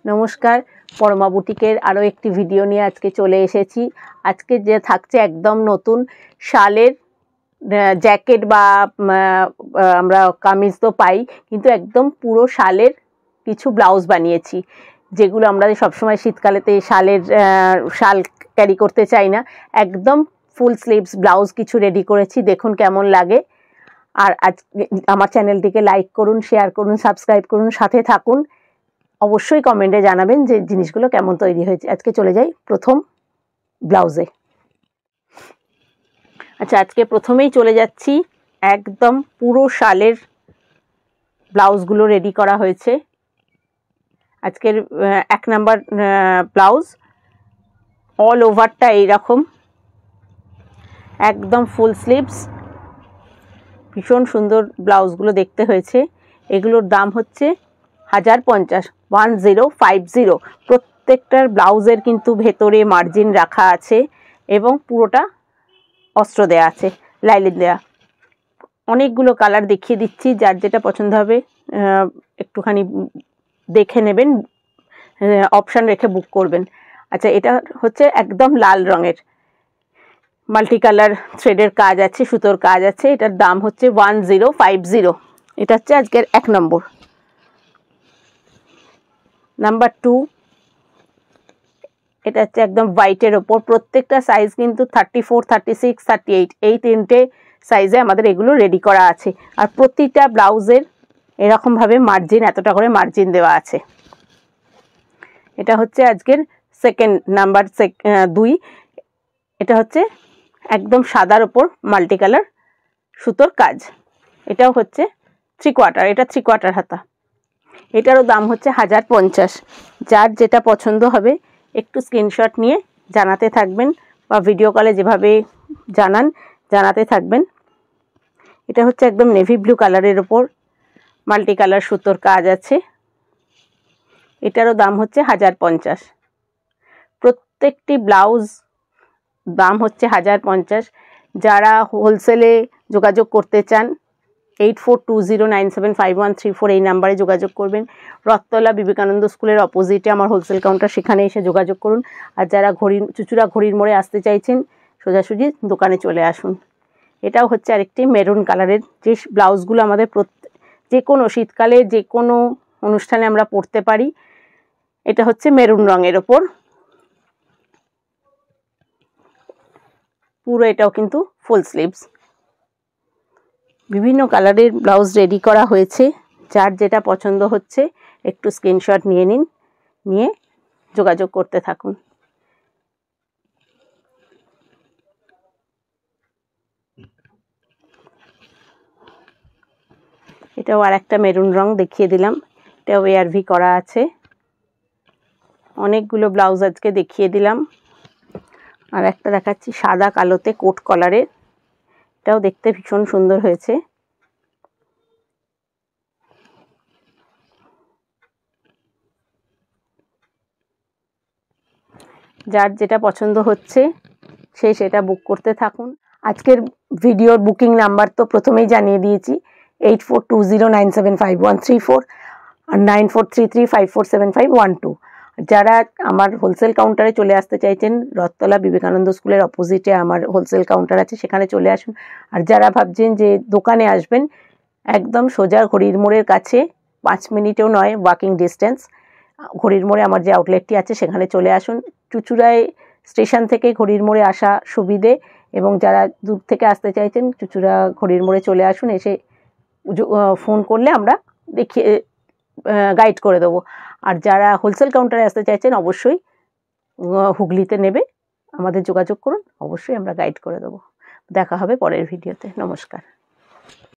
নমস্কার, পরমা বুটিকের আরও একটি ভিডিও নিয়ে আজকে চলে এসেছি। আজকে যে থাকছে একদম নতুন শালের জ্যাকেট বা আমরা কামিজ তো পাই, কিন্তু একদম পুরো শালের কিছু ব্লাউজ বানিয়েছি, যেগুলো আমরা সবসময় শীতকালেতে শাল ক্যারি করতে চাই না। একদম ফুল স্লিভস ব্লাউজ কিছু রেডি করেছি, দেখুন কেমন লাগে। আর আজ আমার চ্যানেলটিকে লাইক করুন, শেয়ার করুন, সাবস্ক্রাইব করুন, সাথে থাকুন। অবশ্যই কমেন্টে জানাবেন যে জিনিসগুলো কেমন তৈরি হয়েছে। আজকে চলে যাই প্রথম ব্লাউজে। আচ্ছা, আজকে প্রথমেই চলে যাচ্ছি, একদম পুরো শালের ব্লাউজগুলো রেডি করা হয়েছে। আজকের 1 নাম্বার ব্লাউজ, অল ওভারটা এইরকম, একদম ফুল স্লিভস, ভীষণ সুন্দর ব্লাউজগুলো দেখতে হয়েছে। এগুলোর দাম হচ্ছে 1050, 1050। প্রত্যেকটার ব্লাউজের কিন্তু ভেতরে মার্জিন রাখা আছে এবং পুরোটা অস্ত্র দেয়া আছে, লাইলিন দেয়া। অনেকগুলো কালার দেখিয়ে দিচ্ছি, যার যেটা পছন্দ হবে একটুখানি দেখে নেবেন, অপশান রেখে বুক করবেন। আচ্ছা, এটা হচ্ছে একদম লাল রঙের, মাল্টি কালার থ্রেডের কাজ আছে, সুতোর কাজ আছে। এটার দাম হচ্ছে 1050। এটা হচ্ছে আজকের 1 নম্বর। নাম্বার 2, এটা হচ্ছে একদম হোয়াইটের ওপর। প্রত্যেকটা সাইজ কিন্তু 34, 36, 38, এই 3টে সাইজে আমাদের এগুলো রেডি করা আছে। আর প্রতিটা ব্লাউজের এরকমভাবে মার্জিন, এতটা করে মার্জিন দেওয়া আছে। এটা হচ্ছে আজকের 2 নাম্বার 2। এটা হচ্ছে একদম সাদার ওপর মাল্টি কালার সুতোর কাজ। এটাও হচ্ছে 3 কোয়ার্টার, এটা 3 কোয়ার্টার হাতা। এটারও দাম হচ্ছে 1050। যার যেটা পছন্দ হবে একটু স্ক্রিনশট নিয়ে জানাতে থাকবেন, বা ভিডিও কলে যেভাবে জানাতে থাকবেন। এটা হচ্ছে একদম নেভি ব্লু কালারের ওপর মাল্টি কালার সুতোর কাজ আছে। এটারও দাম হচ্ছে 1050। প্রত্যেকটি ব্লাউজ দাম হচ্ছে 1050। যারা হোলসেলে যোগাযোগ করতে চান 8420975134 এই নাম্বারে যোগাযোগ করবেন। রথতলা বিবেকানন্দ স্কুলের অপোজিটে আমার হোলসেল কাউন্টার, সেখানে এসে যোগাযোগ করুন। আর যারা চুচুড়া ঘড়ির মোড়ে আসতে চাইছেন, সোজাসুজি দোকানে চলে আসুন। এটাও হচ্ছে আরেকটি মেরুন কালারের, যে ব্লাউজগুলো আমাদের যে কোনো শীতকালে যে কোনো অনুষ্ঠানে আমরা পরতে পারি। এটা হচ্ছে মেরুন রঙের ওপর পুরো, এটাও কিন্তু ফুল স্লিভস। বিভিন্ন কালারের ব্লাউজ রেডি করা হয়েছে। যার যেটা পছন্দ হচ্ছে একটু স্ক্রিনশট নিয়ে নিন, নিয়ে যোগাযোগ করতে থাকুন। এটাও আর একটা মেরুন রং দেখিয়ে দিলাম, এটাও এআরভি করা আছে। অনেকগুলো ব্লাউজ আজকে দেখিয়ে দিলাম। আর একটা দেখাচ্ছি সাদা কালোতে কোট কলারের, এটাও দেখতে ভীষণ সুন্দর হয়েছে। যার যেটা পছন্দ হচ্ছে সেটা বুক করতে থাকুন। আজকের ভিডিওর বুকিং নাম্বার তো প্রথমেই জানিয়ে দিয়েছি, 8420975134 আর 9433547512। যারা আমার হোলসেল কাউন্টারে চলে আসতে চাইছেন, রথতলা বিবেকানন্দ স্কুলের অপোজিটে আমার হোলসেল কাউন্টার আছে, সেখানে চলে আসুন। আর যারা ভাবছেন যে দোকানে আসবেন, একদম সোজা ঘড়ির মোড়ের কাছে, 5 মিনিটও নয় ওয়াকিং ডিস্টেন্স, ঘড়ির মোড়ে আমার যে আউটলেটটি আছে সেখানে চলে আসুন। চুচুড়ায় স্টেশন থেকে ঘড়ির মোড়ে আসা সুবিধে, এবং যারা দূর থেকে আসতে চাইছেন চুচুড়া ঘড়ির মোড়ে চলে আসুন। এসে ফোন করলে আমরা দেখিয়ে গাইড করে দেবো। আর যারা হোলসেল কাউন্টারে আসতে চাইছেন অবশ্যই হুগলিতে নেবে, আমাদের যোগাযোগ করুন, অবশ্যই আমরা গাইড করে দেবো। দেখা হবে পরের ভিডিওতে। নমস্কার।